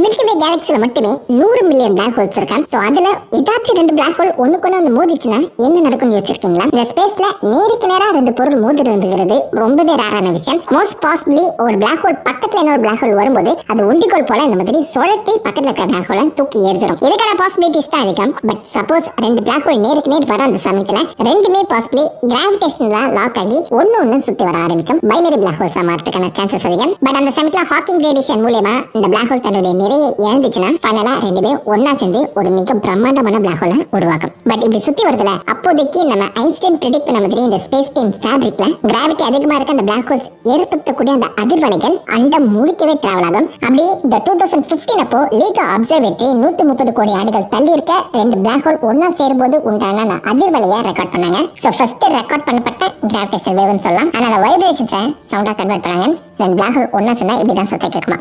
Milky வே கேலக்சில மட்டுமே 100 million black holes இருக்கான். So அதுல ஏதாச்சும் 2 பிளாக் ஹோல் ஒண்ணுக்குள்ள வந்து மோதிச்சுன்னா என்ன நடக்கும்னு யோசிச்சிருக்கீங்களா? இந்த ஸ்பேஸ்ல நேருக்கு நேரா 2 பொருள் மோதிருந்துகிறது ரொம்பவே ரேரான விஷயம். மோஸ்ட் பாசிபிளி ஒரு பிளாக் ஹோல் பக்கத்துல இன்னொரு பிளாக் ஹோல் வரும்போது அது ஒண்டிகோல் போல இந்த மாதிரி சுழட்டி பக்கத்துல இருக்க பிளாக் ஹோலை தூக்கி எறிஞ்சிடும். இதுக்கான பாசிபிலிட்டிஸ் தான் அதிகம். பட் சப்போஸ் 2 பிளாக் ஹோல் நேருக்கு நேர் வர அந்த சமயத்துல ரெண்டுமே பாசிபிளி கிராவிடேஷன்ல லாக் ஆகி ஒன்னு சுத்தி வர ஆரம்பிக்கும். பைனரி பிளாக் ஹோல்ஸ் மாறதுக்கான சான்சஸ் அதிகம். பட் அந்த சமயத்துல ஹாக்கிங் ரேடியேஷன் மூலமா இந்த பிளாக் ஹோல் தன்னுடைய நிறைய இழந்துச்சுன்னா ஃபைனலா 2 பேரும் ஒன்னா சேர்ந்து ஒரு மிக பிரம்மாண்டமான பிளாக் ஹோலை உருவாக்கும். பட் இப்படி சுத்தி வருதுல அப்போதைக்கு நம்ம ஐன்ஸ்டைன் பிரெடிக்ட் பண்ண மாதிரி இந்த ஸ்பேஸ் டைம் ஃபேப்ரிக்ல கிராவிட்டி அதிகமா இருக்க அந்த பிளாக் ஹோல்ஸ் ஏற்படுத்தக்கூடிய அந்த அதிர்வலைகள் அண்டம் முழுக்கவே டிராவல் ஆகும். அப்படி இந்த 2015 அப்போ லீகா அப்சர்வேட்டரி 130 கோடி ஆண்டுகள் தள்ளி இருக்க 2 பிளாக் ஹோல் ஒன்னா சேரும்போது உண்டான அதிர்வலையை ரெக்கார்ட் பண்ணாங்க. சோ ஃபர்ஸ்ட் ரெக்கார்ட் பண்ணப்பட்ட கிராவிடேஷனல் வேவ்னு சொல்லலாம். ஆனா அந்த வைப்ரேஷன்ஸை சவுண்டா கன்வெர்ட் பண்ணாங்க. 2 பிளாக் ஹோல் ஒன்னா சேர்ந்தா இப்படிதான் சத்தம் கேட்குமா.